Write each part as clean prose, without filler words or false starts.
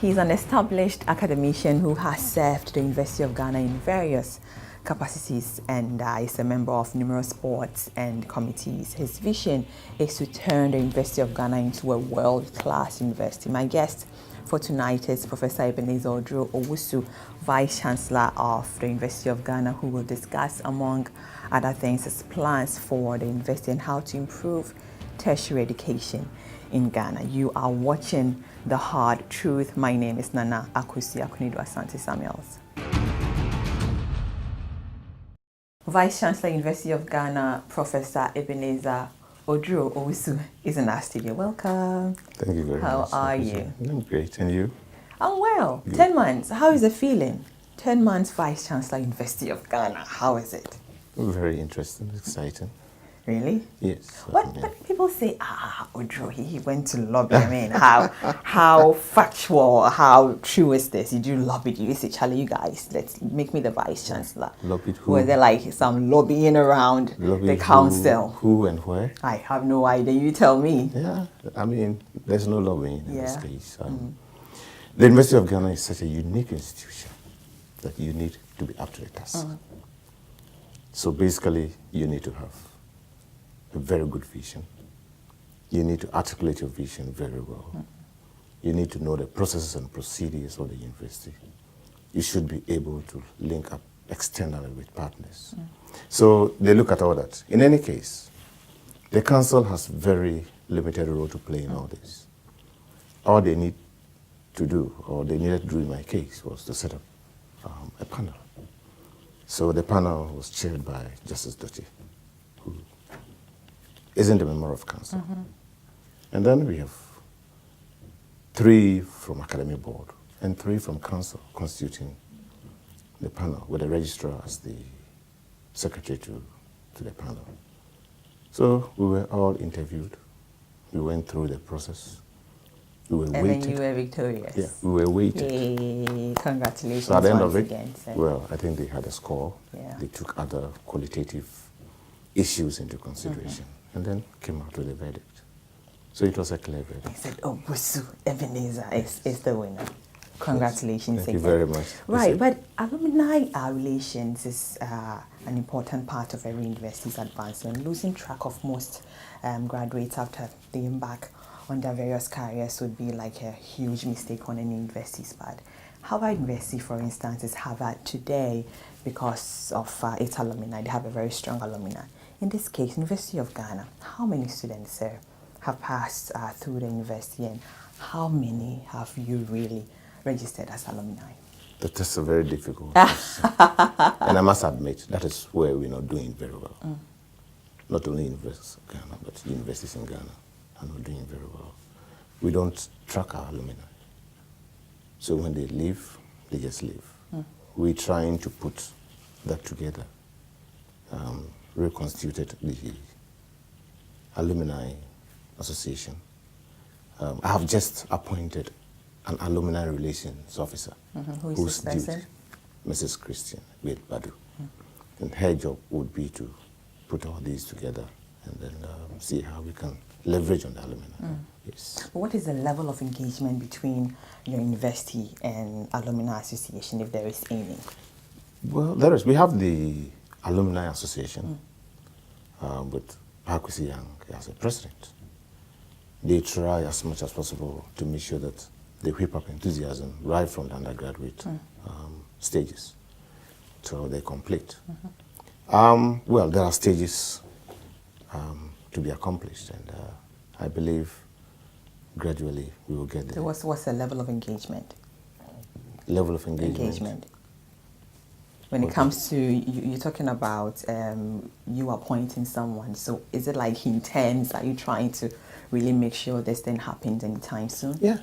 He's an established academician who has served the University of Ghana in various capacities and is a member of numerous boards and committees. His vision is to turn the University of Ghana into a world-class university. My guest for tonight is Professor Ebenezer Oduro Owusu, Vice Chancellor of the University of Ghana, who will discuss, among other things, his plans for the university and how to improve tertiary education in Ghana. You are watching The Hard Truth. My name is Nana Akusi Akunido Asante Samuels. Vice Chancellor, University of Ghana, Professor Ebenezer Oduro Owusu is in our studio. Welcome. Thank you very much. How are you? I'm great. And you? I'm well. Good. 10 months. How is it feeling? 10 months Vice Chancellor, University of Ghana. How is it? Very interesting, exciting. Really? Yes. What people say, Oduro, he went to lobby. I mean, how factual, how true is this? You do lobby. You say, Charlie, you guys, let's make me the Vice Chancellor. Lobbied who? Was there like some lobbying around the council? Who and where? I have no idea. You tell me. Yeah, I mean, there's no lobbying in this case. The University of Ghana is such a unique institution that you need to be up to the task. So basically, you need to have a very good vision. You need to articulate your vision very well. You need to know the processes and procedures of the university. You should be able to link up externally with partners. So they look at all that. In any case, the council has very limited role to play in all this. All they need to do, or they needed to do in my case, was to set up a panel. So the panel was chaired by Justice Doty, who isn't a member of council. And then we have 3 from academic board and 3 from council constituting the panel, with the registrar as the secretary to the panel. So we were all interviewed. We went through the process. We were And waited. then you were victorious. Yeah, we were waited. Yay. Congratulations. So at the end once of it, again, sir. well, I think they had a score. Yeah. They took other qualitative issues into consideration and then came out with a verdict. So it was a clear verdict. They said, oh, Owusu Ebenezer is the winner. Congratulations. Thank you very much. Right, but alumni relations is an important part of every university's advancement. Losing track of most graduates after they embark on their various careers would be like a huge mistake on any university's part. Harvard University, for instance, is Harvard today because of its alumni. They have a very strong alumni. In this case, University of Ghana, how many students, sir, have passed through the university, and how many have you really registered as alumni? That is a very difficult question. And I must admit, that is where we're not doing very well. Not only University of Ghana, but universities in Ghana are not doing very well. We don't track our alumni. So when they leave, they just leave. We're trying to put that together. Reconstituted the Alumni Association. I have just appointed an alumni relations officer. Who is this person? Mrs. Christian with Badu. And her job would be to put all these together and then see how we can leverage on the alumni. Yes. What is the level of engagement between your university and alumni association, if there is any? Well, there is. We have the Alumni Association with Pakwisi Young as a president. They try as much as possible to make sure that they whip up enthusiasm right from the undergraduate stages till they complete. Well, there are stages to be accomplished, and I believe gradually we will get there. So what's the level of engagement? Level of engagement. When it comes to, you're talking about you appointing someone, so is it like intense? Are you trying to really make sure this thing happens anytime soon? Yeah,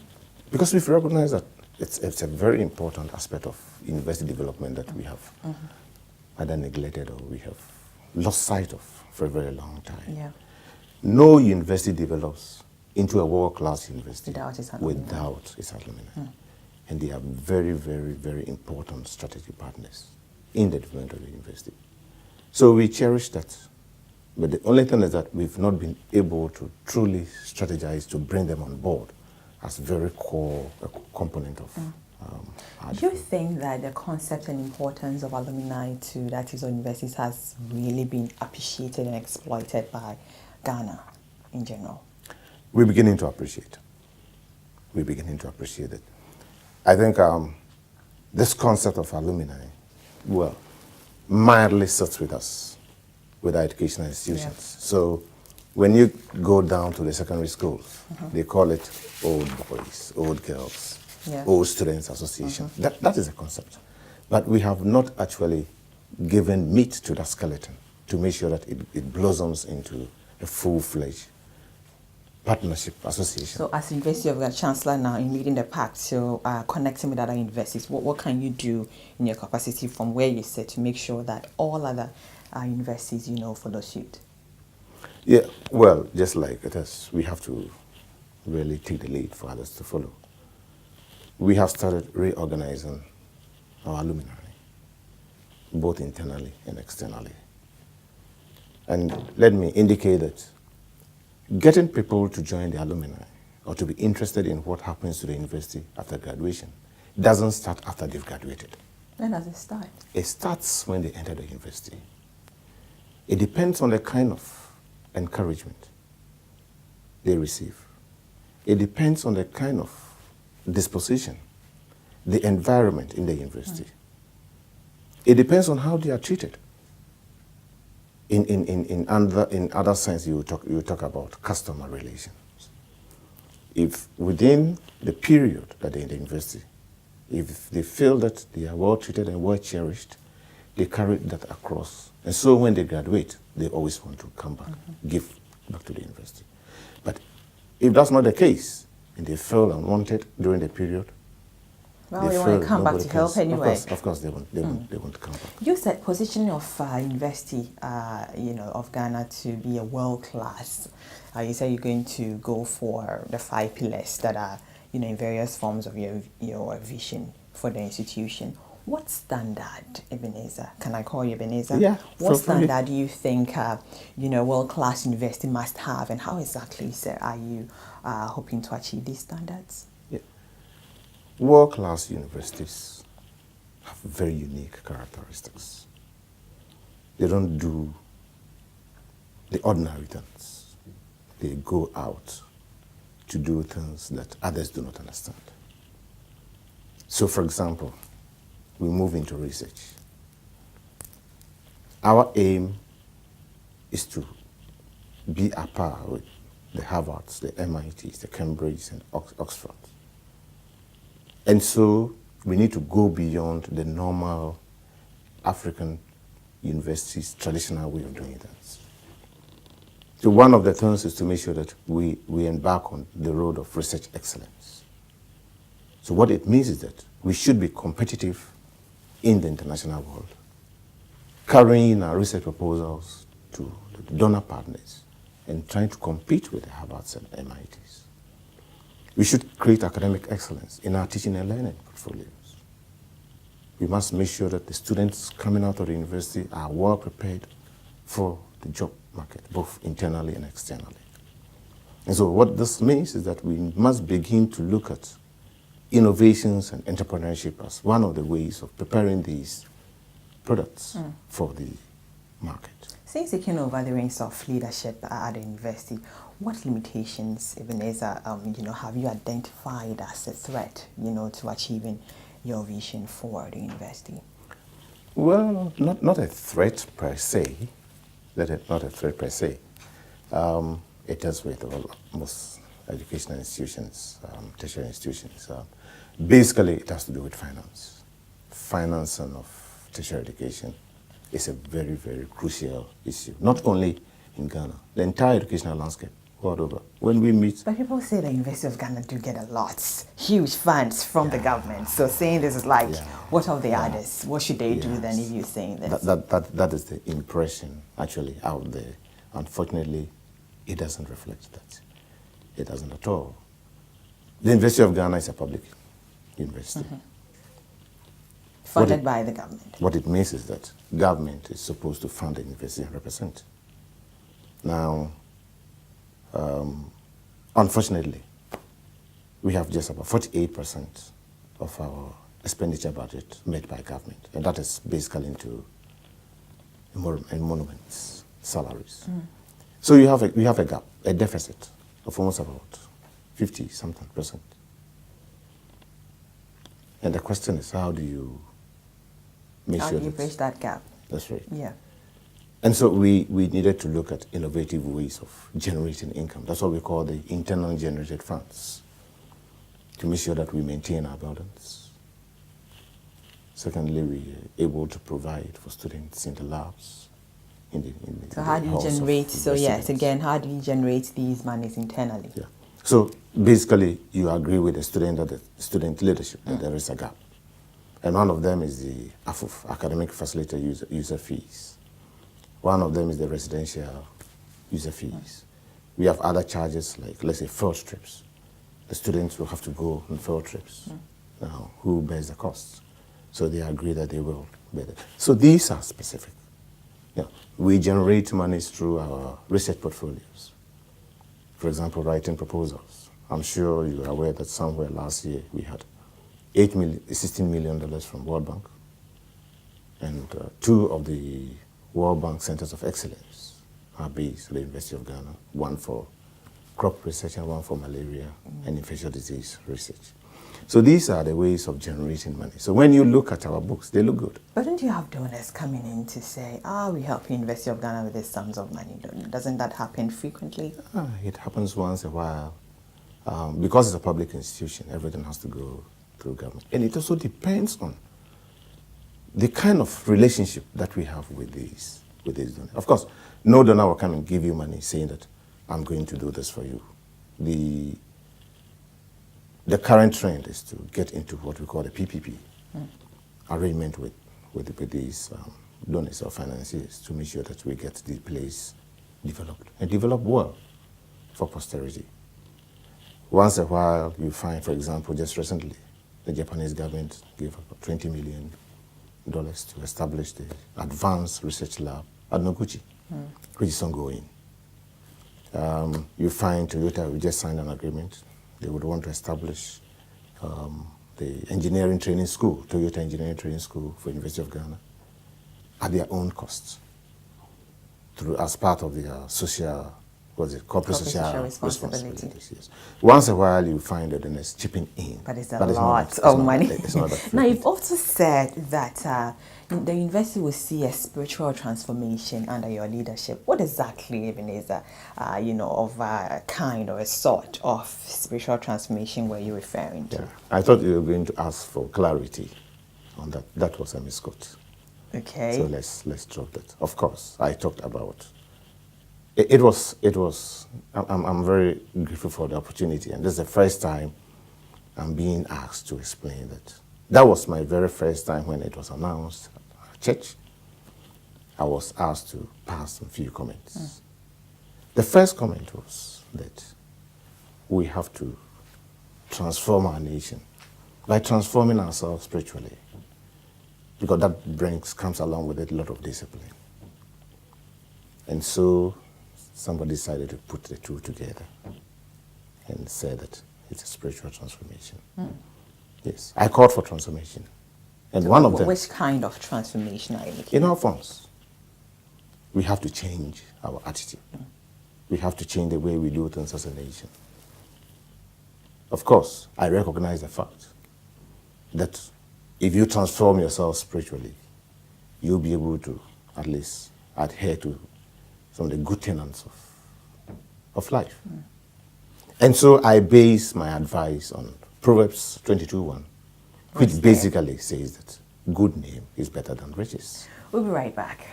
because we've recognized that it's a very important aspect of university development that we have either neglected or we have lost sight of for a very long time. Yeah. No university develops into a world-class university without its alumni. And they are very, very, very important strategic partners in the development of the university. So we cherish that. But the only thing is that we've not been able to truly strategize to bring them on board as very core a component of our Do you think that the concept and importance of alumni to that is universities has really been appreciated and exploited by Ghana in general? We're beginning to appreciate. We're beginning to appreciate it. I think this concept of alumni, well, mildly sits with us, with our educational institutions. Yeah. So when you go down to the secondary schools, they call it old boys, old girls, old students association. That is a concept. But we have not actually given meat to that skeleton to make sure that it blossoms into a full-fledged partnership association. So as University of Ghana Chancellor now in leading the pact, so connecting with other universities, what can you do in your capacity from where you sit to make sure that all other universities, follow suit? Yeah, well, just like it is, we have to really take the lead for others to follow. We have started reorganizing our alumni, both internally and externally. And let me indicate that getting people to join the alumni or to be interested in what happens to the university after graduation doesn't start after they've graduated. When does it start? It starts when they enter the university. It depends on the kind of encouragement they receive. It depends on the kind of disposition, the environment in the university. It depends on how they are treated. In other sense, you talk about customer relations. If within the period that they're in the university, if they feel that they are well treated and well cherished, they carry that across. And so when they graduate, they always want to come back, give back to the university. But if that's not the case, and they feel unwanted during the period, well, they want to come back to help anyway. Of course, they want to come back. You said positioning of university, of Ghana to be a world class. You said you're going to go for the 5 pillars that are, in various forms of your vision for the institution. What standard, Ebenezer? Can I call you Ebenezer? Yeah. What standard do you think, world-class university must have, and how exactly, sir, are you hoping to achieve these standards? Yeah. World-class universities have very unique characteristics. They don't do the ordinary things. They go out to do things that others do not understand. So, for example, we move into research. Our aim is to be at par with the Harvards, the MITs, the Cambridge, and Oxford. And so we need to go beyond the normal African universities' traditional way of doing things. So one of the things is to make sure that we embark on the road of research excellence. So what it means is that we should be competitive in the international world, carrying our research proposals to the donor partners and trying to compete with the Harvards and MITs. We should create academic excellence in our teaching and learning portfolios. We must make sure that the students coming out of the university are well prepared for the job market, both internally and externally. And so what this means is that we must begin to look at innovations and entrepreneurship as one of the ways of preparing these products for the market. Since you came over the reins of leadership at the university, what limitations, Ebenezer, have you identified as a threat, to achieving your vision for the university? Well, not a threat per se. Not a threat per se. It does with most educational institutions, tertiary institutions. Basically, it has to do with finance. Financing of tertiary education is a very, very crucial issue, not only in Ghana, the entire educational landscape world over. When we meet... But people say the University of Ghana do get a lot, huge funds from the government. So saying this is like, what of the others? What should they do then if you're saying this? That is the impression actually out there. Unfortunately, it doesn't reflect that. It doesn't at all. The University of Ghana is a public university. Funded by the government. What it means is that government is supposed to fund the university 100%. Now, unfortunately, we have just about 48% of our expenditure budget made by government, and that is basically into monuments, salaries. So we have a gap, a deficit of almost about 50-something%. And the question is, how do you make how sure do you bridge that gap? That's right. Yeah. And so we needed to look at innovative ways of generating income. That's what we call the internal generated funds, to make sure that we maintain our balance. Secondly, we are able to provide for students in the labs. So how do you generate, so yes, again, how do you generate these monies internally? Yeah. So basically, you agree with the student that the student leadership that there is a gap. And one of them is the AFUF, Academic Facilitator User Fees. One of them is the residential user fees. We have other charges like, let's say, field trips. The students will have to go on field trips. Now, who bears the costs? So they agree that they will bear it. So these are specific. Yeah. We generate monies through our research portfolios. For example, writing proposals. I'm sure you are aware that somewhere last year we had $16 million from World Bank, and 2 of the World Bank Centers of Excellence are based at the University of Ghana, one for crop research and one for malaria and infectious disease research. So these are the ways of generating money. So when you look at our books, they look good. But don't you have donors coming in to say, we help the University of Ghana with these sums of money? Doesn't that happen frequently? It happens once in a while. Because it's a public institution, everything has to go through government. And it also depends on the kind of relationship that we have with these donors. Of course, no donor will come and give you money saying that I'm going to do this for you. The current trend is to get into what we call the PPP arrangement with these donors or financiers to make sure that we get the place developed and developed well for posterity. Once in a while, you find, for example, just recently, the Japanese government gave about $20 million to establish the advanced research lab at Noguchi, which is ongoing. You find Toyota, we just signed an agreement. They would want to establish the engineering training school, Toyota Engineering Training School for University of Ghana, at their own cost, as part of their corporate social responsibilities. Yes. Once in a while, you find the donors chipping in. But it's a lot of money. It's not that now, you've also said that the university will see a spiritual transformation under your leadership. What exactly, Ebenezer, of a kind or a sort of spiritual transformation were you referring to? Yeah. I thought you were going to ask for clarity on that. That was a misquote. Okay. So let's drop that. Of course, I talked about. It was. I'm very grateful for the opportunity, and this is the first time I'm being asked to explain that. That was my very first time when it was announced at church. I was asked to pass a few comments. The first comment was that we have to transform our nation by transforming ourselves spiritually, because that comes along with it a lot of discipline. And so somebody decided to put the two together and say that it's a spiritual transformation. Yes, I called for transformation. And so one of them... Which kind of transformation are you looking in all forms. We have to change our attitude. We have to change the way we do things as a nation. Of course, I recognize the fact that if you transform yourself spiritually, you'll be able to at least adhere to some of the good tenets of life. And so I base my advice on Proverbs 22:1, which basically says that good name is better than riches. We'll be right back.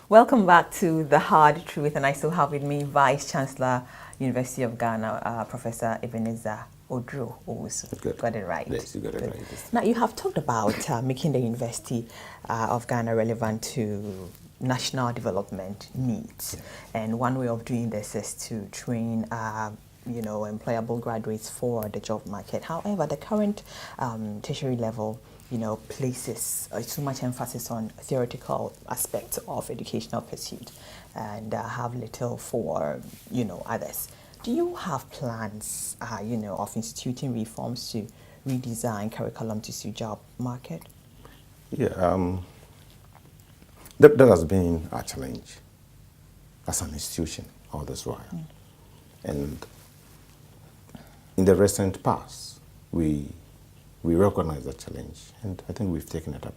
Welcome back to The Hard Truth, and I still have with me Vice Chancellor, University of Ghana, Professor Ebenezer Oduro Owusu. Good. Got it right. Yes, you got it right. Now, you have talked about making the University of Ghana relevant to national development needs. And one way of doing this is to train employable graduates for the job market. However, the current tertiary level places too much emphasis on theoretical aspects of educational pursuit and have little for, others. Do you have plans, of instituting reforms to redesign curriculum to suit job market? Yeah, that has been our challenge as an institution all this while. And in the recent past, we recognize that challenge, and I think we've taken it up.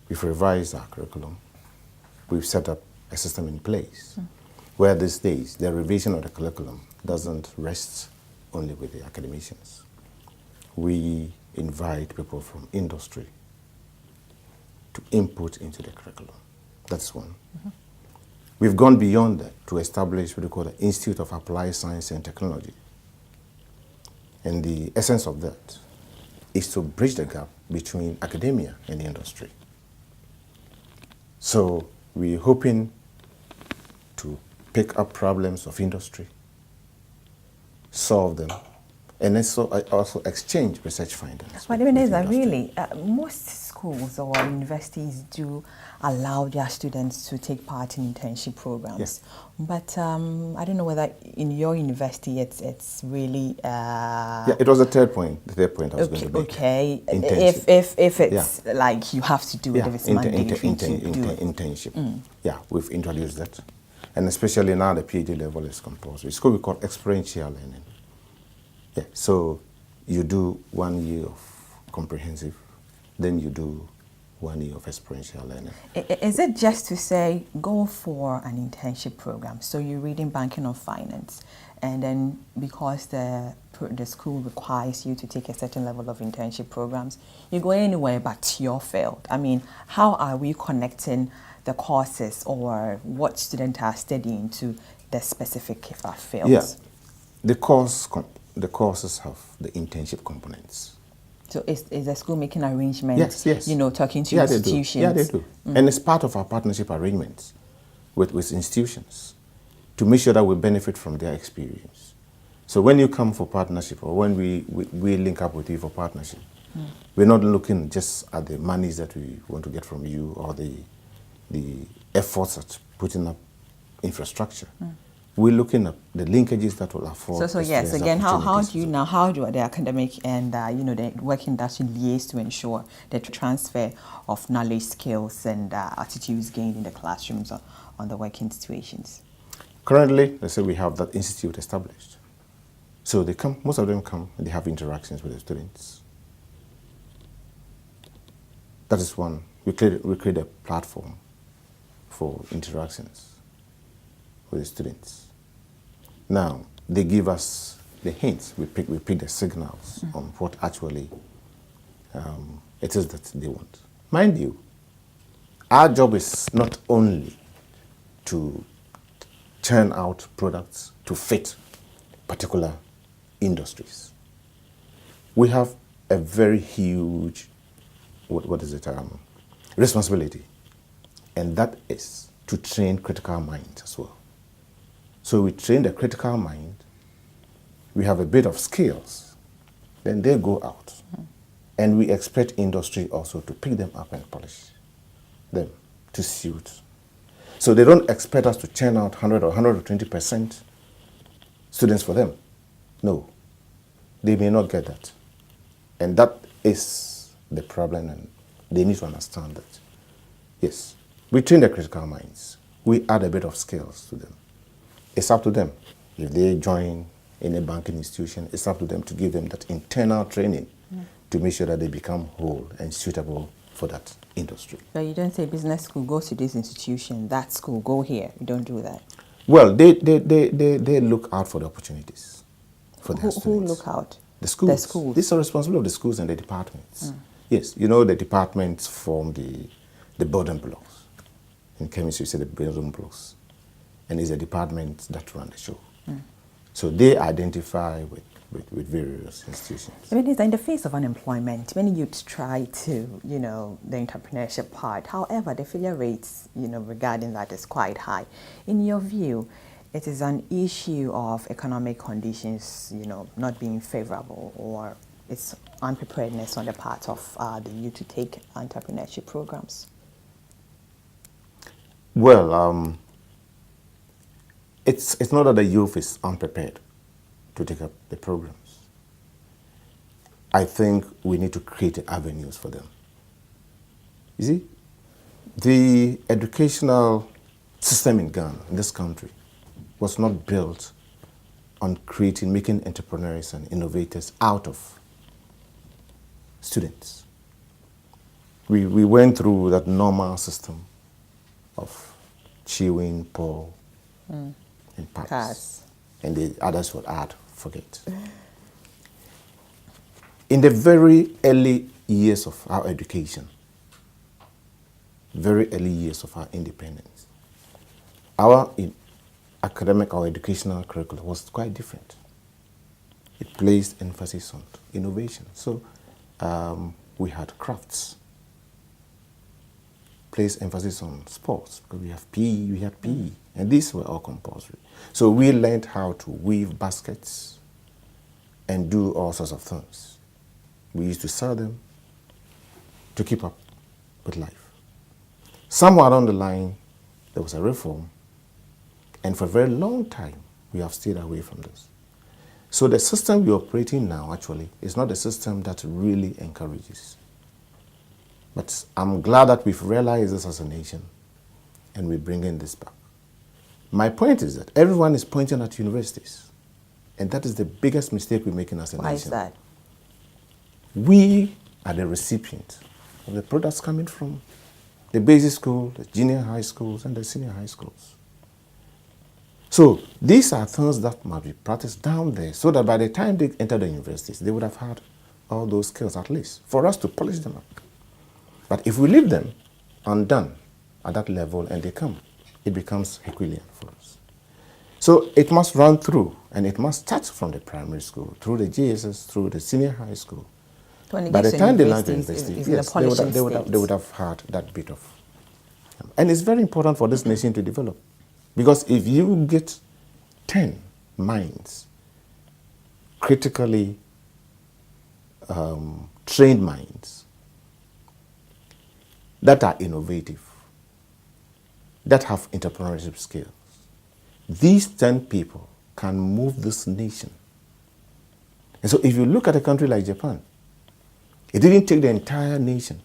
We've revised our curriculum. We've set up a system in place where these days the revision of the curriculum doesn't rest only with the academicians. We invite people from industry to input into the curriculum. That's one. We've gone beyond that to establish what we call the Institute of Applied Science and Technology. And the essence of that is to bridge the gap between academia and the industry. So we're hoping to pick up problems of industry, solve them, and also exchange research findings. But Ebenezer, really, most schools or universities do allow their students to take part in internship programs. Yes. But I don't know whether in your university it's really... yeah, it was the third point I was going to make. Okay, Internship. if it's like you have to do it, if it's mandatory to do it. Internship. Yeah, we've introduced that. And especially now the PhD level is compulsory. It's what we call experiential learning. Yeah, so you do 1 year of comprehensive, then you do 1 year of experiential learning. Is it just to say, go for an internship program? So you're reading banking or finance, and then because the school requires you to take a certain level of internship programs, you go anywhere but your field. I mean, how are we connecting the courses or what students are studying to the specific fields? Yeah, the courses have the internship components. So is the school making arrangements? Yes. Talking to institutions? Yeah, they do. And it's part of our partnership arrangements with institutions to make sure that we benefit from their experience. So when you come for partnership or when we link up with you for partnership, we're not looking just at the monies that we want to get from you or the efforts at putting up infrastructure. We're looking at the linkages that will afford. So yes, again, how do the academic and the work industry liaise to ensure the transfer of knowledge, skills, and attitudes gained in the classrooms on the working situations? Currently, let's say we have that institute established. So they come, most of them come and they have interactions with the students. That is one. We create a platform for interactions with the students. Now, they give us the hints. We pick the signals on what actually it is that they want. Mind you, our job is not only to churn out products to fit particular industries. We have a very huge, responsibility, and that is to train critical minds as well. So we train the critical mind, we have a bit of skills, then they go out. And we expect industry also to pick them up and polish them to suit. So they don't expect us to churn out 100 or 120% students for them. No, they may not get that. And that is the problem, and they need to understand that. Yes, we train the critical minds. We add a bit of skills to them. It's up to them. If they join in a banking institution, it's up to them to give them that internal training to make sure that they become whole and suitable for that industry. But you don't say business school, go to this institution, that school, go here. You don't do that. Well, they look out for the opportunities for their students. Who look out? The schools. The schools. This is the responsibility of the schools and the departments. Yes, the departments form the building blocks. In chemistry, you say the building blocks. And it's the departments that run the show. So they identify with various institutions. I mean, in the face of unemployment, many youths try to, the entrepreneurship part. However, the failure rates, regarding that is quite high. In your view, it is an issue of economic conditions, not being favorable, or it's unpreparedness on the part of the youth to take entrepreneurship programs? Well, it's not that the youth is unprepared to take up the programs. I think we need to create avenues for them. You see, the educational system in Ghana, in this country, was not built on making entrepreneurs and innovators out of students. We went through that normal system of chewing, Paul, and pass. And the others would add, forget. In the very early years of our education, very early years of our independence, our academic or educational curriculum was quite different. It placed emphasis on innovation. So we had crafts, placed emphasis on sports, because we had PE, and these were all compulsory. So we learned how to weave baskets and do all sorts of things. We used to sell them to keep up with life. Somewhere along the line, there was a reform, and for a very long time, we have stayed away from this. So the system we're operating now, actually, is not a system that really encourages. But I'm glad that we've realized this as a nation, and we're bringing this back. My point is that everyone is pointing at universities, and that is the biggest mistake we're making as a nation. Why is that? We are the recipients of the products coming from the basic school, the junior high schools, and the senior high schools. So these are things that must be practiced down there so that by the time they enter the universities, they would have had all those skills at least for us to polish them up. But if we leave them undone at that level and they come, it becomes Herculean for us. So it must run through, and it must start from the primary school, through the JSS, through the senior high school. By the time they land the university, yes, they would have had that bit of. And it's very important for this nation to develop. Because if you get 10 minds, critically trained minds, that are innovative, that have entrepreneurship skills, these 10 people can move this nation. And so if you look at a country like Japan, it didn't take the entire nation,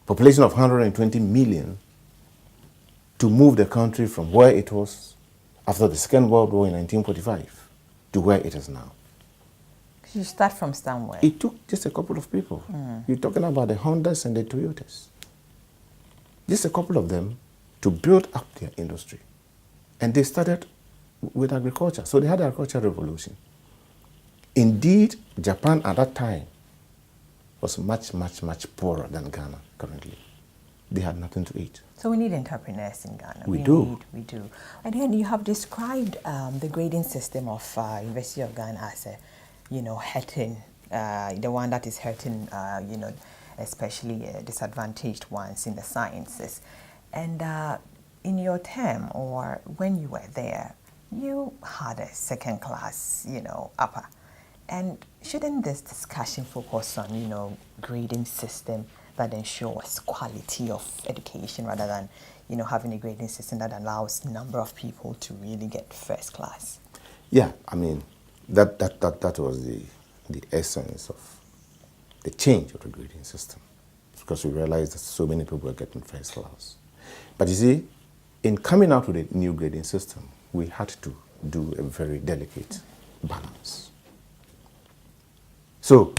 population of 120 million, to move the country from where it was after the Second World War in 1945 to where it is now. You start from somewhere. It took just a couple of people. You're talking about the Hondas and the Toyotas. Just a couple of them to build up their industry. And they started with agriculture. So they had the agricultural revolution. Indeed, Japan at that time was much, much, much poorer than Ghana currently. They had nothing to eat. So we need entrepreneurs in Ghana. We do. And then you have described the grading system of University of Ghana as a, hurting, the one that is hurting, especially disadvantaged ones in the sciences. And in your term, or when you were there, you had a second class, upper. And shouldn't this discussion focus on, grading system that ensures quality of education rather than, having a grading system that allows a number of people to really get first class? Yeah, I mean, that was the essence of the change of the grading system, because we realized that so many people were getting first class. But you see, in coming out with a new grading system, we had to do a very delicate balance. So,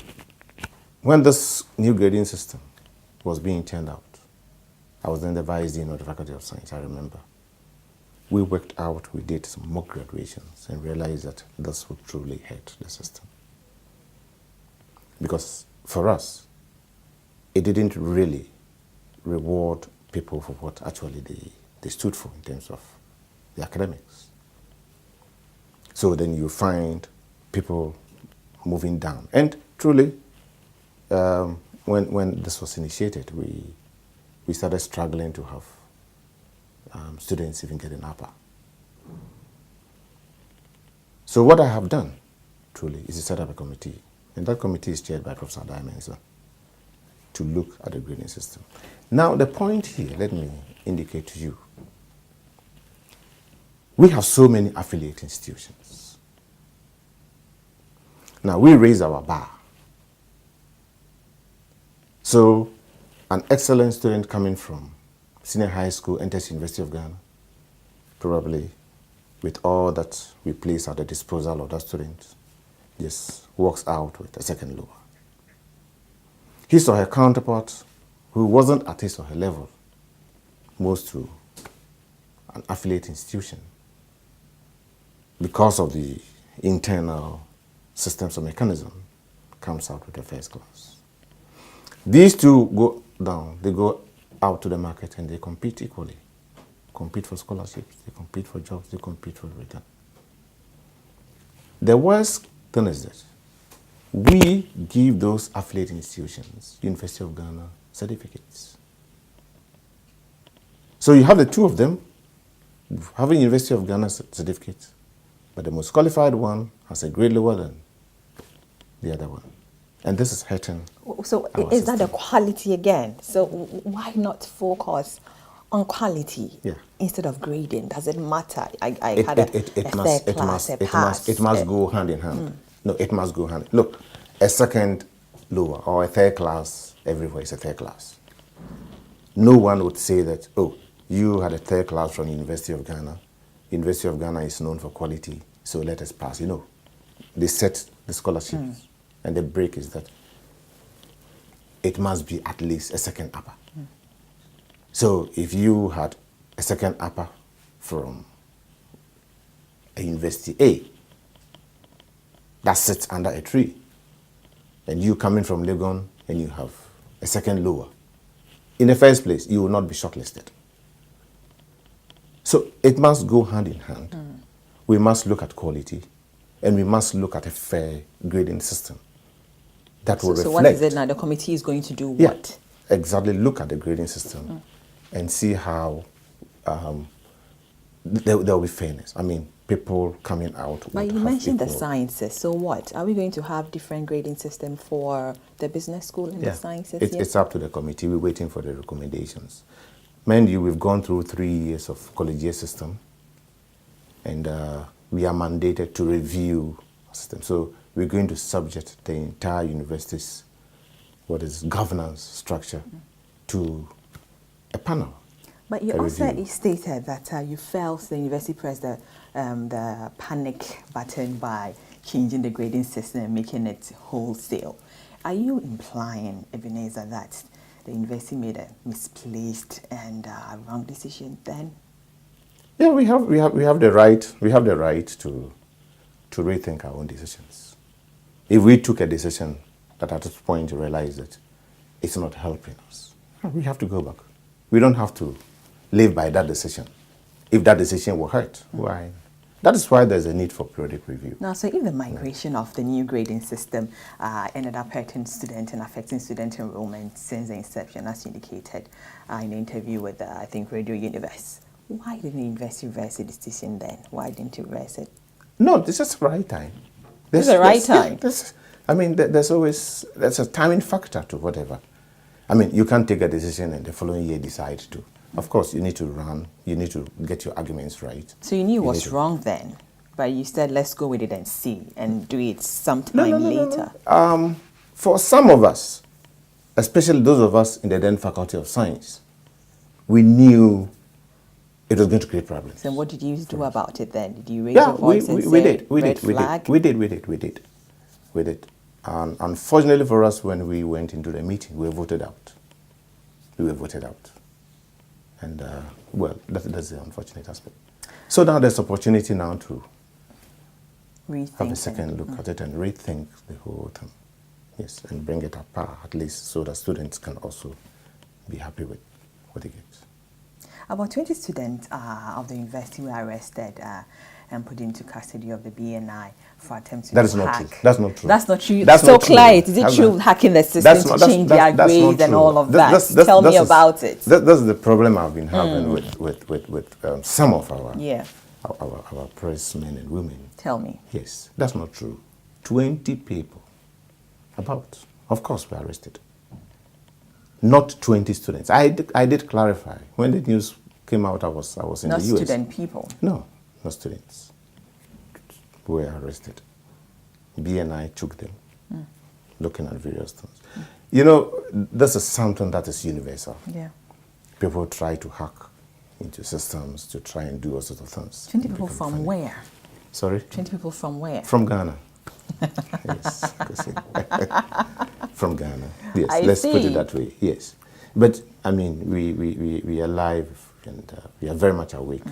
when this new grading system was being turned out, I was then the Vice Dean of the Faculty of Science, I remember. We worked out, we did some mock graduations and realized that this would truly hurt the system. Because for us, it didn't really reward people for what actually they stood for in terms of the academics. So then you find people moving down. And truly, when this was initiated, we started struggling to have students even get an upper. So what I have done, truly, is to set up a committee And that committee is chaired by Professor Dimensa to look at the grading system. Now, the point here, let me indicate to you. We have so many affiliate institutions. Now, we raise our bar. So, an excellent student coming from senior high school enters University of Ghana, probably with all that we place at the disposal of that student, just walks out with a second lower. His or her counterpart, who wasn't at his or her level, moves to an affiliate institution because of the internal systems or mechanism, comes out with a first class. These two go down, they go out to the market and they compete equally. Compete for scholarships, they compete for jobs, they compete for return. The worst thing is that we give those affiliate institutions, University of Ghana, certificates. So you have the two of them, having University of Ghana certificates, but the most qualified one has a grade lower than the other one. And this is hurting. So is that the quality again? So why not focus on quality instead of grading? Does it matter? It must go hand in hand. No, it must go hand. Look, a second lower or a third class everywhere is a third class. No one would say that, oh, you had a third class from University of Ghana. University of Ghana is known for quality, so let us pass. You know, they set the scholarships, and the break is that it must be at least a second upper. So if you had a second upper from a University A that sits under a tree, and you coming from Legon and you have a second lower, in the first place, you will not be shortlisted. So it must go hand in hand. We must look at quality, and we must look at a fair grading system that will reflect. So what is it now? The committee is going to do what? Yeah, exactly. Look at the grading system and see how there will be fairness. I mean, people coming out. But you mentioned the sciences. So what? Are we going to have different grading system for the business school and the sciences? It's up to the committee. We're waiting for the recommendations. Mind you, we've gone through 3 years of college year system, and we are mandated to review the system. So we're going to subject the entire university's governance structure to a panel. But you also stated that you felt the university pressed the panic button by changing the grading system and making it wholesale. Are you implying, Ebenezer, that the university made a misplaced and wrong decision then? Yeah, we have the right. We have the right to rethink our own decisions. If we took a decision that at this point realize that it's not helping us, we have to go back. We don't have to live by that decision. If that decision will hurt, why? That is why there's a need for periodic review. Now, so if the migration of the new grading system ended up hurting students and affecting student enrollment since the inception, as you indicated in an interview with, I think, Radio Universe, why didn't the university reverse the decision then? Why didn't you reverse it? No, this is the right time. This is the right time? Yeah, there's a timing factor to whatever. I mean, you can't take a decision and the following year decide to. Of course, you need to run, you need to get your arguments right. So you knew it was wrong then, but you said, let's go with it and see and do it sometime later. No. For some of us, especially those of us in the then Faculty of Science, we knew it was going to create problems. So what did you do about it then? Did you raise your voice and say, red flag? We did. And unfortunately for us, when we went into the meeting, we were voted out. And, well, that's the unfortunate aspect. So now there's opportunity now to have a second look at it and rethink the whole thing. Yes, and bring it up par, at least, so that students can also be happy with what they get. About 20 students of the university were arrested and put into custody of the BNI for attempts to hack. That's not true. That's not true. That's so, Clyde, is it true hacking the system to change their grades and all of that? Tell me about it. That's the problem I've been having with some of our pressmen and women. Tell me. Yes, that's not true. 20 people About. Of course, we arrested. Not 20 students. I did clarify. When the news came out, I was in Not the US. Not student people? No, not students. We were arrested. BNI took them, looking at various things. You know, this is something that is universal. Yeah. People try to hack into systems to try and do all sorts of things. 20 people from where? Sorry? 20 people from where? From Ghana. Yes. From Ghana. Yes, let's put it that way. Yes. But, I mean, we are alive and we are very much awake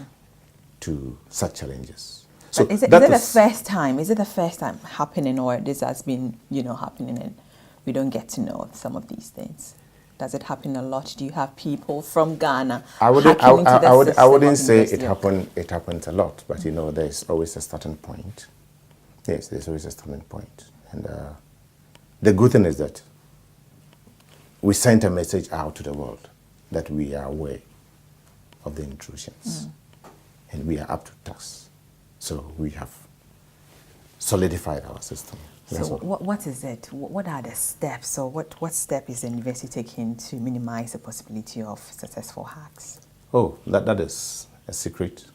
to such challenges. So is it the first time? Is it the first time happening, or this has been, happening and we don't get to know some of these things? Does it happen a lot? Do you have people from Ghana I wouldn't say it happens a lot, but there's always a starting point. Yes, there's always a starting point. And the good thing is that we sent a message out to the world that we are aware of the intrusions and we are up to task. So we have solidified our system. So what is it? What are the steps, or what step is the university taking to minimize the possibility of successful hacks? Oh, that is a secret.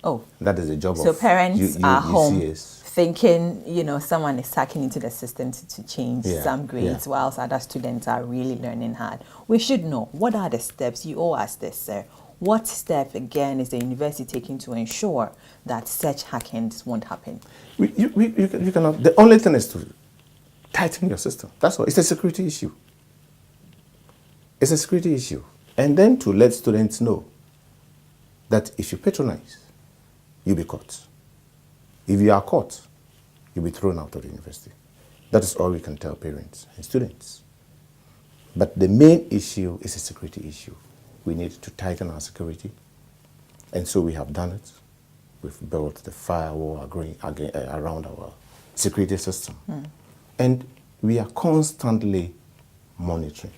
Oh. That is the job of So parents are home UCS. Thinking, someone is hacking into the system to change some grades, yeah. whilst other students are really learning hard. We should know, what are the steps? You owe us this, sir. What step, again, is the university taking to ensure that such hackings won't happen? You cannot. The only thing is to tighten your system. That's all. It's a security issue. It's a security issue. And then to let students know that if you patronize, you'll be caught. If you are caught, you'll be thrown out of the university. That is all we can tell parents and students. But the main issue is a security issue. We need to tighten our security. And so we have done it. We've built the firewall around our security system. And we are constantly monitoring.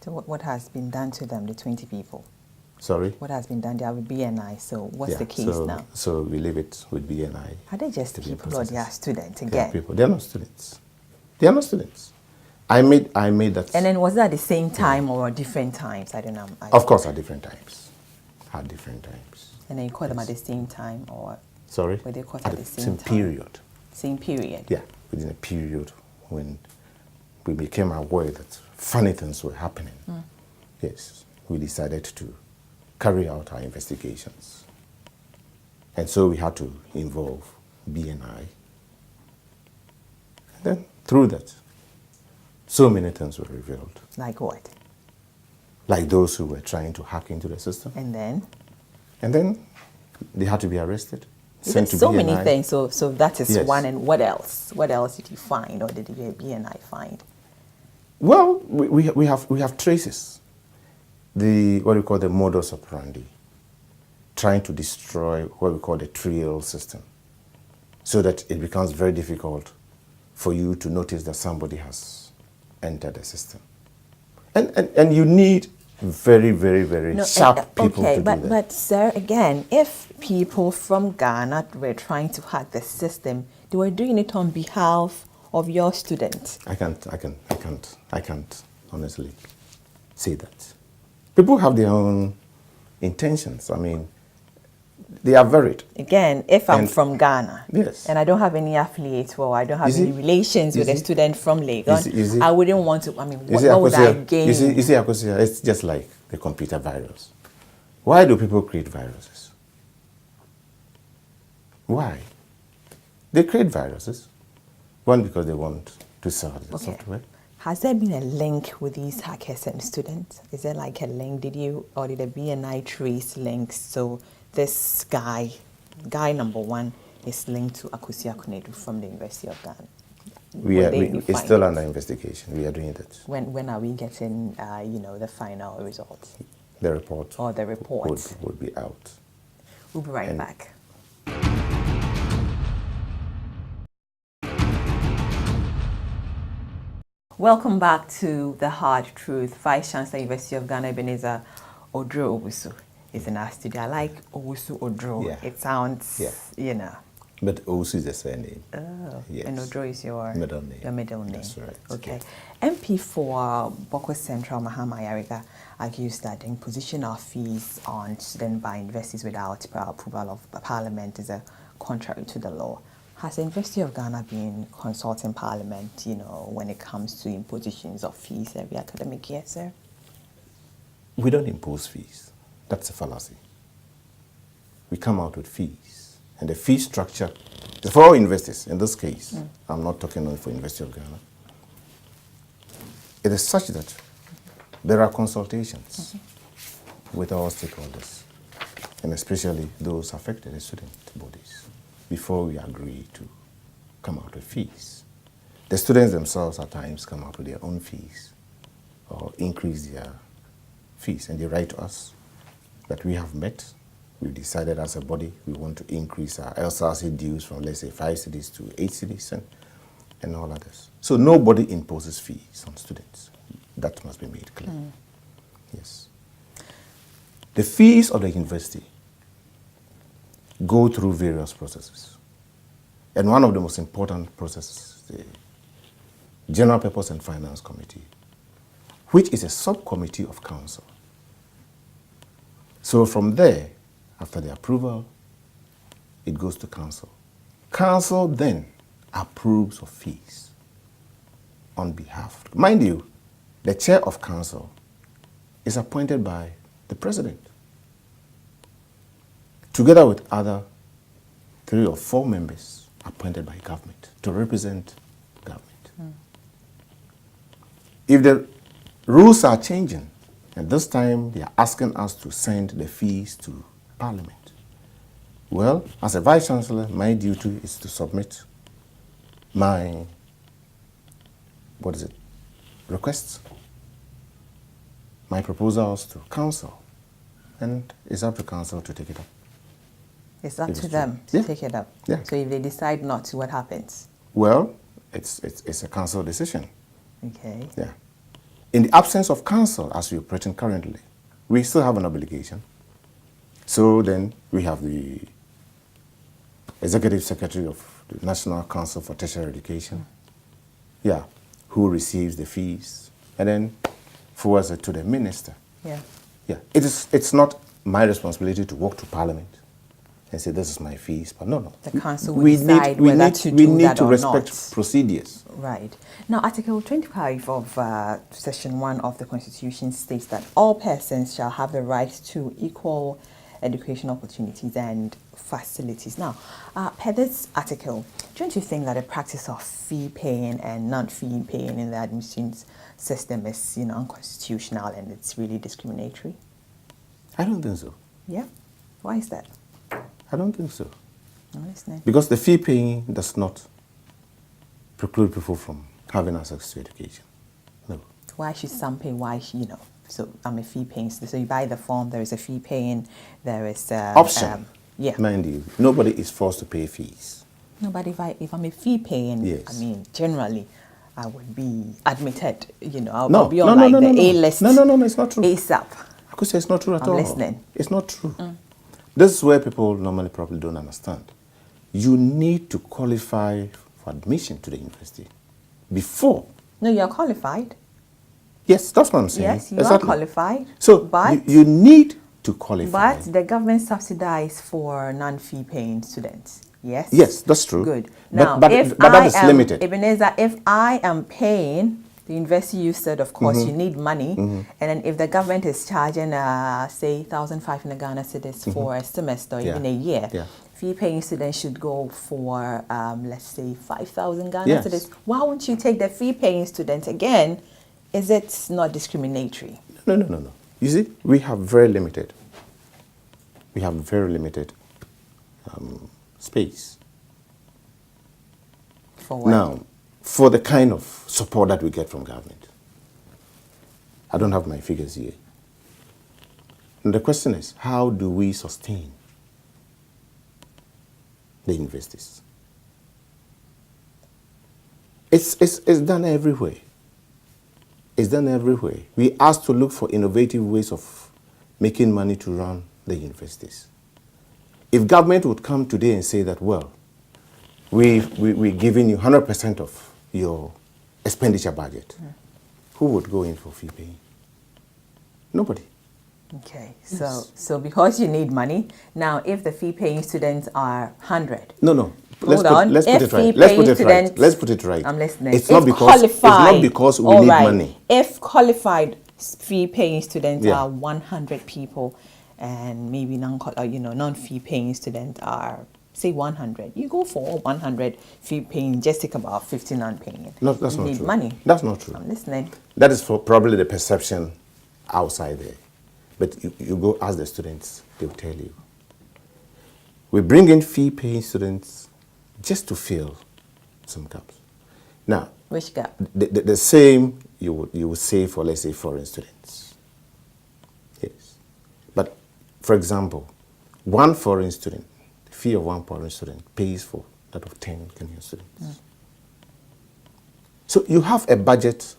So what has been done to them, the 20 people? Sorry? What has been done there with BNI? So what's the case now? So we leave it with BNI. Are they just people or they are students again? They are people. They are not students. They are not students. I made that. And then was that at the same time or different times? I don't know. Of course, at different times. At different times. And then you caught them at the same time, or? Sorry? Were they caught at the same time? Period. Same period? Yeah, within a period when we became aware that funny things were happening. Yes, we decided to carry out our investigations. And so we had to involve BNI. And then through that, so many things were revealed. Like what? Like those who were trying to hack into the system. And then? And then they had to be arrested. There's so many things. So that is yes. one. And what else? What else did you find, or did the BNI find? Well, we have traces. What we call the modus operandi, trying to destroy what we call the trial system, so that it becomes very difficult for you to notice that somebody has entered the system. And you need very, very, very sharp people to do that. But sir, again, if people from Ghana were trying to hack the system, they were doing it on behalf of your students. I can't honestly say that. People have their own intentions. I mean, they are varied. Again, if I'm from Ghana, yes, and I don't have any affiliates, or I don't have any relations with a student from Lagos, I wouldn't want to. I mean, what would I gain? You see, Akosia, it's just like the computer virus. Why do people create viruses? Why? They create viruses. One, because they want to sell the software. Has there been a link with these hackers and students? Is there like a link? Did the BNI trace links? So this guy number one, is linked to Akusi Akunedu from the University of Ghana. It's still under investigation. We are doing that. When are we getting, the final results? The report. Or the report would be out. We'll be right back. Welcome back to The Hard Truth. Vice Chancellor, University of Ghana, Ebenezer Oduro Owusu is in our studio. I like Owusu Oduro. Yeah. It sounds, But Owusu is the surname. Oh, yes. And Oduro is your middle name. Your middle name. That's right. Okay. Yeah. MP for Boko Central, Mahama Yariga, argues that the imposition of fees on student by universities without approval of Parliament is contrary to the law. Has the University of Ghana been consulting Parliament, when it comes to impositions of fees every academic year, sir? We don't impose fees. That's a fallacy. We come out with fees. And the fee structure is for all universities. In this case, I'm not talking only for University of Ghana. It is such that there are consultations with all stakeholders, and especially those affected, the student bodies, before we agree to come out with fees. The students themselves at times come out with their own fees or increase their fees, and they write to us that we have met. We've decided as a body we want to increase our LSRC dues from, let's say, 5 cedis to 8 cedis and all others. So nobody imposes fees on students. That must be made clear. Yes. The fees of the university go through various processes. And one of the most important processes is the General Purpose and Finance Committee, which is a subcommittee of council. So from there, after the approval, it goes to council. Council then approves of fees on behalf. Mind you, the chair of council is appointed by the president, together with other 3 or 4 members appointed by government to represent government. If the rules are changing, and this time they are asking us to send the fees to Parliament, well, as a Vice Chancellor, my duty is to submit my, requests, my proposals to council, and it's up to council to take it up. It's up to them to take it up. Yeah. So if they decide not to, what happens? Well, it's a council decision. Okay. Yeah. In the absence of council, as we're operating currently, we still have an obligation. So then we have the Executive Secretary of the National Council for Tertiary Education, who receives the fees and then forwards it to the minister. Yeah. Yeah. It's not my responsibility to walk to Parliament and say this is my fees, but no. The council will decide whether to do that or not. We need to respect procedures. Right. Now, Article 25 of Section 1 of the Constitution states that all persons shall have the right to equal education opportunities and facilities. Now, per this article, don't you think that the practice of fee paying and non-fee paying in the admissions system is, unconstitutional and it's really discriminatory? I don't think so. Yeah? Why is that? I don't think so. I'm listening. Because the fee paying does not preclude people from having access to education. No. Why should some pay? Why, So I'm a fee paying. So you buy the form, there is a fee paying, there is option. Mind you, nobody is forced to pay fees. No, but if I'm a fee paying, yes. Generally, I would be admitted. I'll be on the A list. No, it's not true. ASAP. I could say it's not true at all. I'm listening. It's not true. This is where people normally probably don't understand. You need to qualify for admission to the university before. No, you're qualified. Yes, that's what I'm saying. Yes, you are qualified. So but you need to qualify. But the government subsidizes for non-fee paying students. Yes? Yes, that's true. Good. But Now, if that is limited. Ebenezer, if I am paying, the university, you said, of course, you need money. And then if the government is charging, say, 1,500 Ghana cedis for a semester or even a year, fee paying students should go for, let's say, 5,000 Ghana cedis. Why won't you take the fee paying students again? Is it not discriminatory? No. You see, we have very limited space. For what? Now, for the kind of support that we get from government. I don't have my figures here. And the question is, how do we sustain the universities? It's done everywhere. It's done everywhere. We asked to look for innovative ways of making money to run the universities. If government would come today and say that, well, we're giving you 100% of your expenditure budget. Who would go in for fee paying? Nobody. Okay, so because you need money, now if the fee-paying students are 100. No. Let's put it right. I'm listening. It's not because we need money. If qualified fee-paying students are 100 people, and maybe non-fee-paying students are, say, 100, you go for 100 fee-paying, just take about 50 non-paying. No, that's not true. You need money. That's not true. I'm listening. That is probably the perception outside there. But you go ask the students, they'll tell you. We bring in fee-paying students just to fill some gaps. Now, which gap? The same you would say for, let's say, foreign students. Yes. But, for example, one foreign student, the fee of one foreign student pays for that of 10 Kenyan students. So you have a budget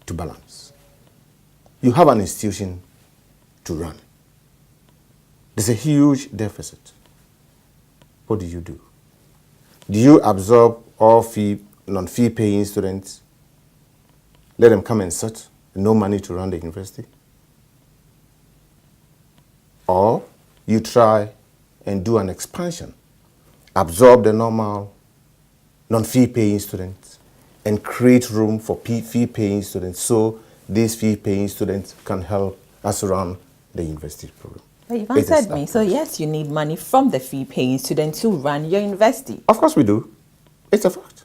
to balance. You have an institution to run. There's a huge deficit. What do? Do you absorb all non-fee paying students, let them come and sit, no money to run the university? Or you try and do an expansion, absorb the normal non-fee paying students and create room for fee paying students so these fee paying students can help us run the university program. But you've answered me. So yes, you need money from the fee-paying students to run your university. Of course we do. It's a fact.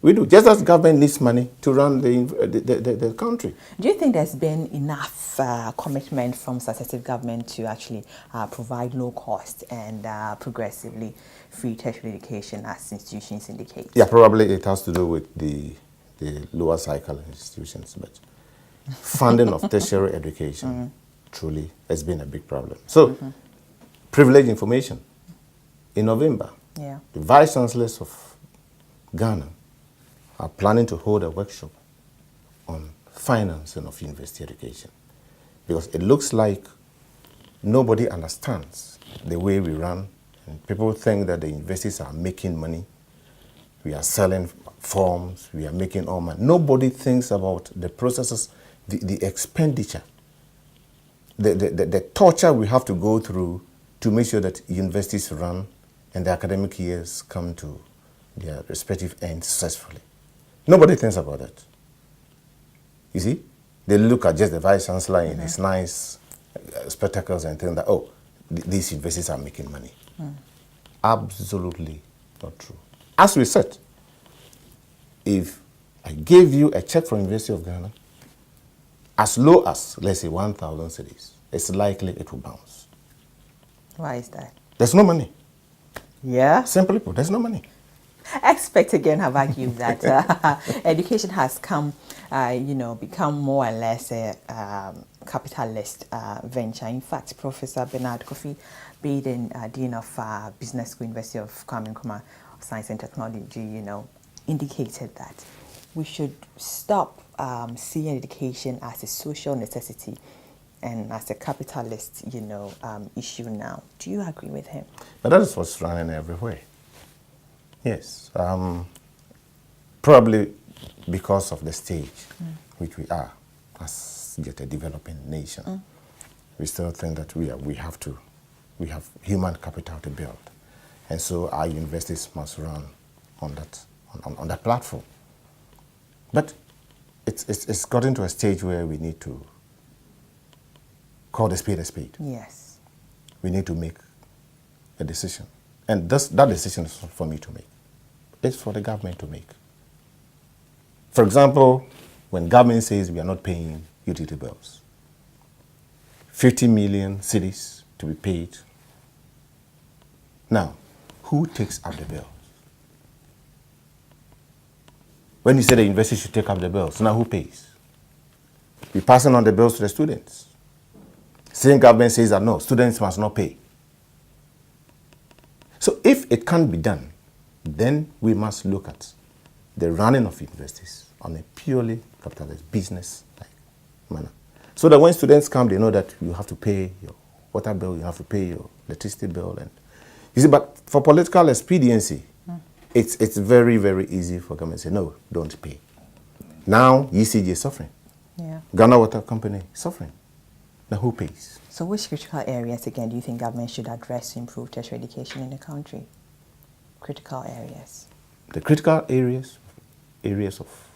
We do. Just as government needs money to run the country. Do you think there's been enough commitment from successive government to actually provide low cost and progressively free tertiary education as institutions indicate? Yeah, probably it has to do with the lower cycle institutions, but funding of tertiary education truly has been a big problem. So, privileged information. In November, the Vice Chancellors of Ghana are planning to hold a workshop on financing of university education, because it looks like nobody understands the way we run, and people think that the universities are making money. We are selling forms, we are making all money. Nobody thinks about the processes, the expenditure, the torture we have to go through to make sure that universities run and the academic years come to their respective ends successfully. Nobody thinks about that. You see? They look at just the Vice Chancellor in his nice spectacles and think that, oh, these universities are making money. Absolutely not true. As we said, if I gave you a check from University of Ghana, as low as, let's say, 1,000 cedis, it's likely it will bounce. Why is that? There's no money. Yeah? Simply put, there's no money. Experts again have argued that education has become more or less a capitalist venture. In fact, Professor Bernard Kofi Baden, Dean of Business School, University of Kwame Nkrumah Science and Technology, indicated that we should stop seeing education as a social necessity and as a capitalist, issue now. Do you agree with him? But that is what's running everywhere. Yes. Probably because of the stage which we are as yet a developing nation. We still think that we have human capital to build. And so our universities must run on that platform. But it's gotten to a stage where we need to call the spade a spade. Yes. We need to make a decision. And that decision is not for me to make. It's for the government to make. For example, when government says we are not paying utility bills, 50 million cedis to be paid. Now, who takes up the bills? When you say the university should take up the bills, now who pays? We're passing on the bills to the students. Same government says that no, students must not pay. So if it can't be done, then we must look at the running of universities on a purely capitalist business-like manner. So that when students come, they know that you have to pay your water bill, you have to pay your electricity bill, and You see, but for political expediency, it's very, very easy for government to say, no, don't pay. Now, ECG is suffering. Yeah. Ghana Water Company is suffering. Now, who pays? So which critical areas, again, do you think government should address to improve tertiary education in the country? Critical areas. The critical areas of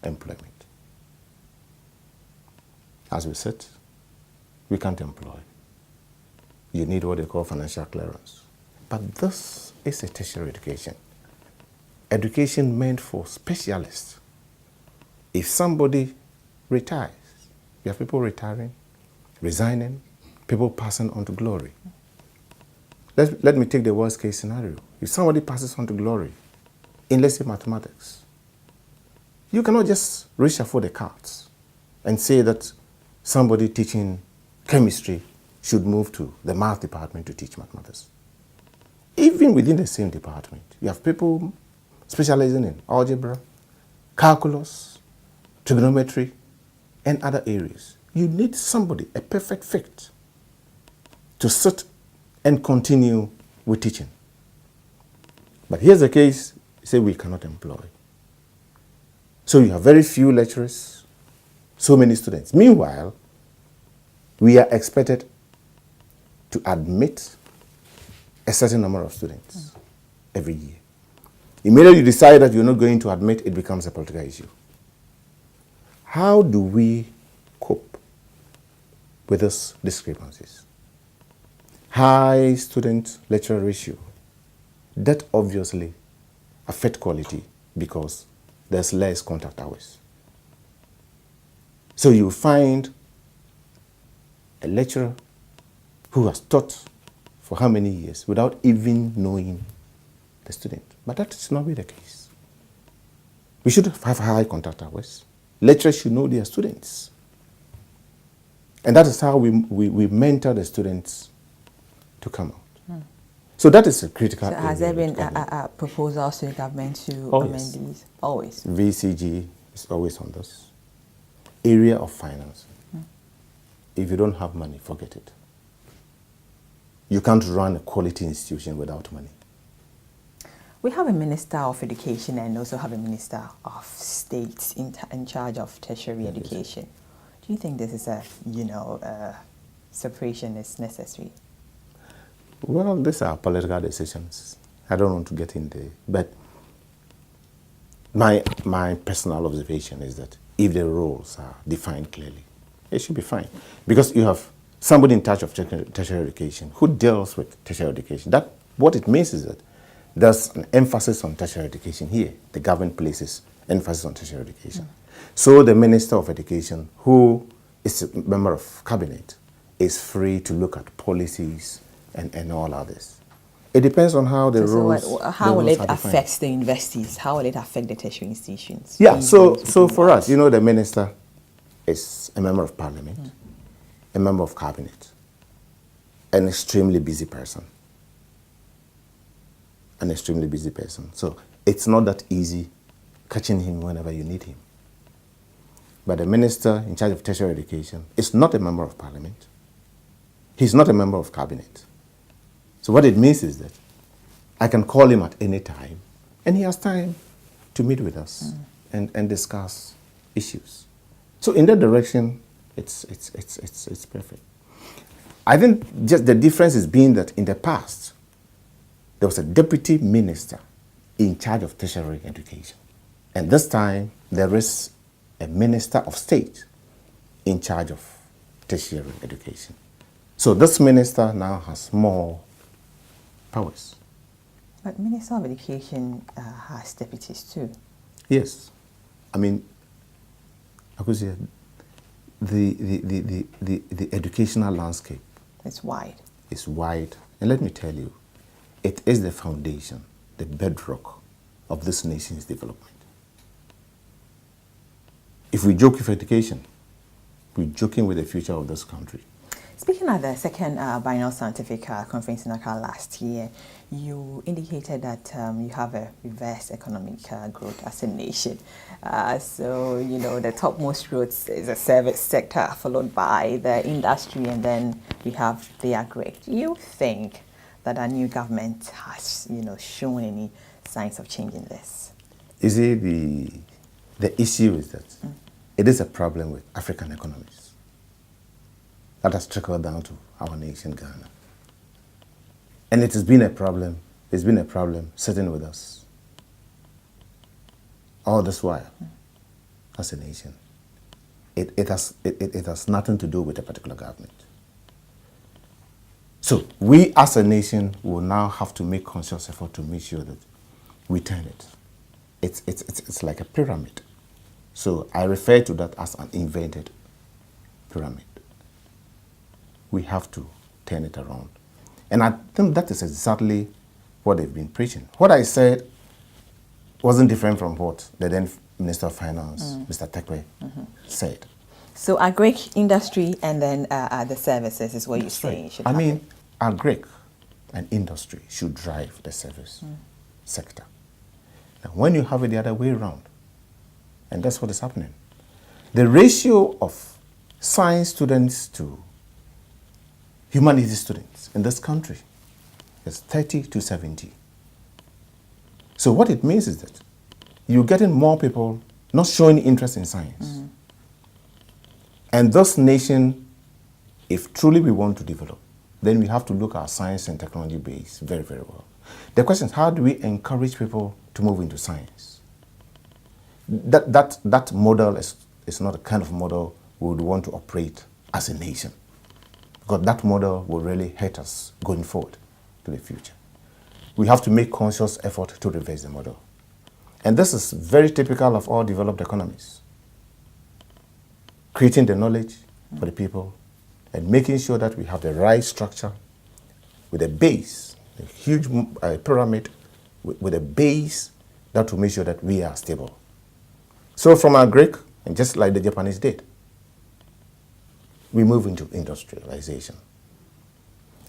employment. As we said, we can't employ. You need what they call financial clearance. But this is a tertiary education. Education meant for specialists. If somebody retires, you have people retiring, resigning, people passing on to glory. Let me take the worst case scenario. If somebody passes on to glory in, let's say, mathematics, you cannot just reshuffle the cards and say that somebody teaching chemistry should move to the math department to teach mathematics. Even within the same department, you have people specializing in algebra, calculus, trigonometry, and other areas. You need somebody, a perfect fit, to sit and continue with teaching. But here's the case, say we cannot employ. So you have very few lecturers, so many students. Meanwhile, we are expected to admit a certain number of students every year. Immediately you decide that you're not going to admit, it becomes a political issue. How do we cope with these discrepancies? High student-lecturer ratio, that obviously affect quality because there's less contact hours. So you find a lecturer who has taught for how many years without even knowing the student. But that is not the case. We should have high contact hours. Lecturers should know their students. And that is how we mentor the students to come out. So that is a critical area. Has there been a proposal to the government to amend these? Always. VCG is always on this. Area of finance. If you don't have money, forget it. You can't run a quality institution without money. We have a Minister of Education and also have a Minister of State in charge of tertiary education. Do you think this is separation is necessary? Well, these are political decisions. I don't want to get in there. But my personal observation is that if the roles are defined clearly, it should be fine. Because you have somebody in charge of tertiary education who deals with tertiary education. That what it means is that there's an emphasis on tertiary education here. The government places emphasis on tertiary education. So the Minister of Education, who is a member of cabinet, is free to look at policies and all others. It depends on how the rules. How will it affect the universities? How will it affect the tertiary institutions? Yeah. So for us, the minister is a member of parliament, a member of cabinet, an extremely busy person. An extremely busy person. So it's not that easy catching him whenever you need him. But the minister in charge of tertiary education is not a member of parliament. He's not a member of cabinet. So what it means is that I can call him at any time, and he has time to meet with us and discuss issues. So in that direction, it's perfect. I think just the difference is being that in the past, there was a deputy minister in charge of tertiary education. And this time, there is a minister of state in charge of tertiary education. So this minister now has more powers. But Minister of Education has deputies too. Yes. I mean, I could say the educational landscape. It's wide. It's wide. And let me tell you, it is the foundation, the bedrock of this nation's development. If we joke with education, we're joking with the future of this country. Speaking at the second biennial scientific conference in Accra last year, you indicated that you have a reverse economic growth as a nation. So, the topmost growth is the service sector, followed by the industry, and then we have the agri. Do you think that our new government has, shown any signs of changing this? You see, the issue is that it is a problem with African economies that has trickled down to our nation, Ghana. And it has been a problem. It's been a problem sitting with us all this while as a nation. It has nothing to do with a particular government. So we as a nation will now have to make conscious effort to make sure that we turn it. It's like a pyramid. So I refer to that as an inverted pyramid. We have to turn it around. And I think that is exactly what they've been preaching. What I said wasn't different from what the then Minister of Finance, Mr. Tekwe, said. So agric industry and then the services is what you're saying. I mean, agric and industry should drive the service sector. Now, when you have it the other way around, and that's what is happening, the ratio of science students to humanities students in this country is 30 to 70. So what it means is that you're getting more people not showing interest in science. And this nation, if truly we want to develop, then we have to look at our science and technology base very, very well. The question is, how do we encourage people to move into science? That model is not the kind of model we would want to operate as a nation, because that model will really hurt us going forward to the future. We have to make conscious effort to reverse the model. And this is very typical of all developed economies. Creating the knowledge for the people and making sure that we have the right structure with a base, a huge pyramid with a base that will make sure that we are stable. So from our Greek, and just like the Japanese did, we move into industrialization.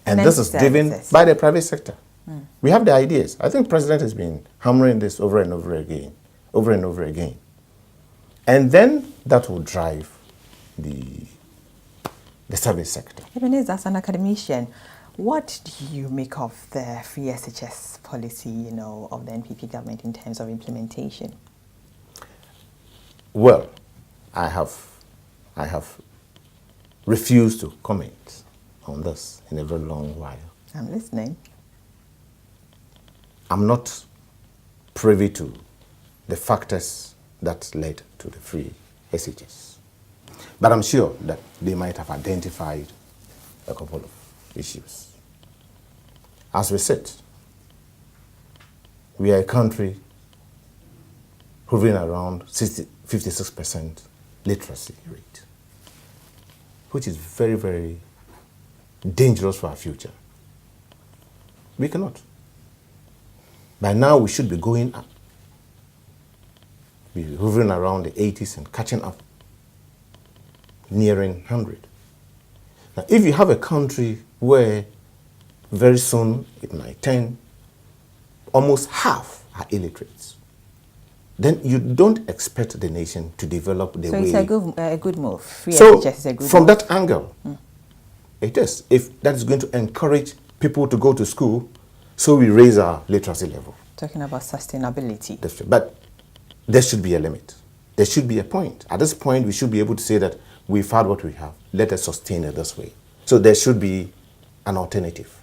And this is driven by the private sector. We have the ideas. I think the president has been hammering this over and over again. And then that will drive the service sector. Ebenezer, as an academician, what do you make of the free SHS policy, of the NPP government in terms of implementation? Well, I have refused to comment on this in a very long while. I'm listening. I'm not privy to the factors that led to the free SHS. But I'm sure that they might have identified a couple of issues. As we said, we are a country hovering around 56% literacy rate, which is very, very dangerous for our future. We cannot. By now, we should be going up. We're hovering around the 80s and catching up, nearing 100. Now, if you have a country where very soon it might turn almost half are illiterates, then you don't expect the nation to develop the way. So it's a good move. Free so SHS is a good from move. that angle, it is. If that is going to encourage people to go to school, so we raise our literacy level. Talking about sustainability. That's true. But there should be a limit. There should be a point. At this point, we should be able to say that we've had what we have. Let us sustain it this way. So there should be an alternative.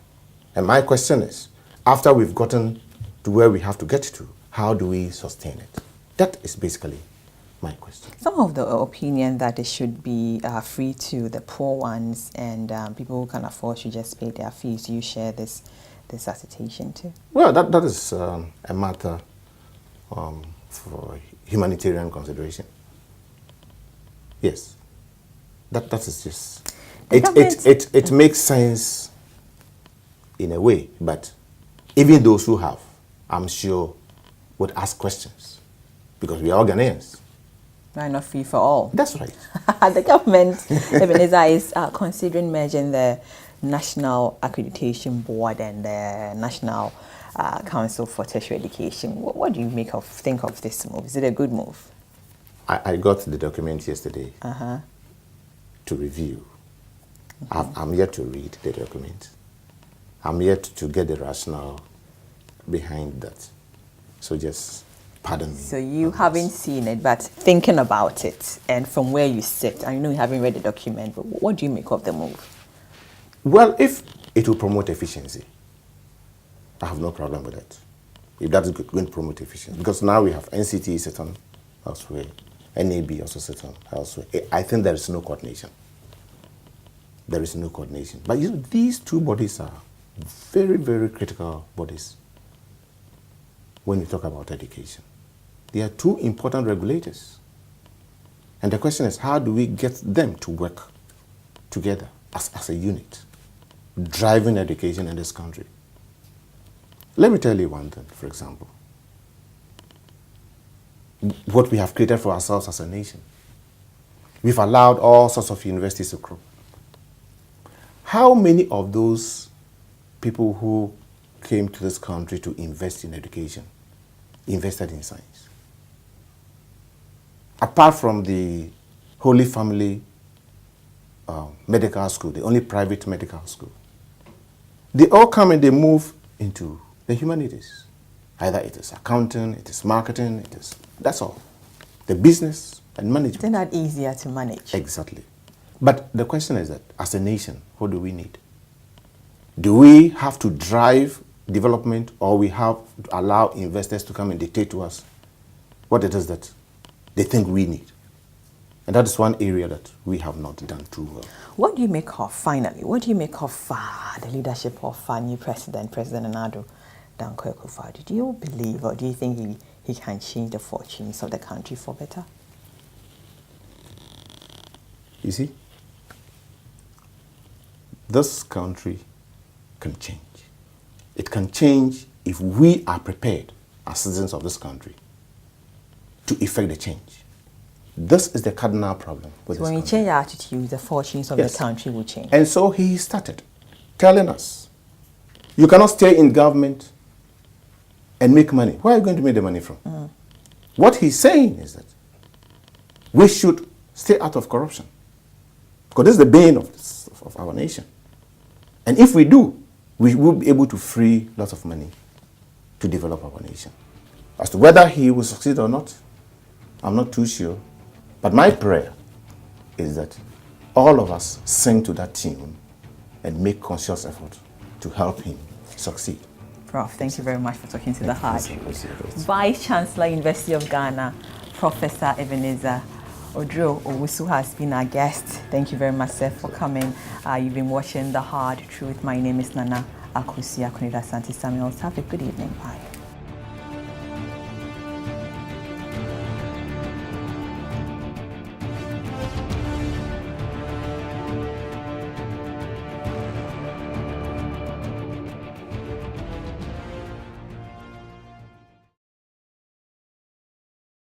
And my question is, after we've gotten to where we have to get to, how do we sustain it? That is basically my question. Some of the opinion that it should be free to the poor ones and people who can afford should just pay their fees. Do you share this assertion too? Well, that is a matter for humanitarian consideration. Yes, that is just it makes sense in a way, but even those who have, I'm sure, would ask questions because we are Ghanaians. Why not free for all? That's right. The government, Ebenezer, is considering merging the National Accreditation Board and the National Council for Tertiary Education. What do you think of this move? Is it a good move? I got the document yesterday to review. I'm yet to read the document. I'm yet to get the rationale behind that. So just pardon me. So you haven't seen it, but thinking about it, and from where you sit, I know you haven't read the document, but what do you make of the move? Well, if it will promote efficiency, I have no problem with it. If that is going to promote efficiency. Because now we have NCT sitting elsewhere, NAB also sitting elsewhere. I think there is no coordination. There is no coordination. But you know, these two bodies are very, very critical bodies when you talk about education. They are two important regulators. And the question is, how do we get them to work together as a unit, driving education in this country? Let me tell you one thing, for example. What we have created for ourselves as a nation. We've allowed all sorts of universities to grow. How many of those people who came to this country to invest in education invested in science? Apart from the Holy Family Medical School, the only private medical school, they all come and they move into the humanities. Either it is accounting, it is marketing, that's all. The business and management. Isn't that easier to manage? Exactly. But the question is that, as a nation, what do we need? Do we have to drive development, or we have to allow investors to come and dictate to us what it is that they think we need? And that is one area that we have not done too well. What do you make of, finally, what do you make of the leadership of our new president, President Nana Addo Dankwa? Do you believe, or do you think he can change the fortunes of the country for better? You see, this country can change. It can change if we are prepared as citizens of this country to effect the change. This is the cardinal problem with so this when we country. change our attitude, the fortunes of the country will change. And so he started telling us, you cannot stay in government and make money. Where are you going to make the money from? What he's saying is that we should stay out of corruption. Because this is the bane of our nation. And if we do, we will be able to free lots of money to develop our nation. As to whether he will succeed or not, I'm not too sure. But my prayer is that all of us sing to that tune and make conscious effort to help him succeed. Prof, thank you very much for talking to the Heart. Vice Chancellor, University of Ghana, Professor Ebenezer Oduro Owusu has been our guest. Thank you very much, sir, for coming. You've been watching The Hard Truth. My name is Nana Akusi Akunida Santi Samuels. Have a good evening. Bye.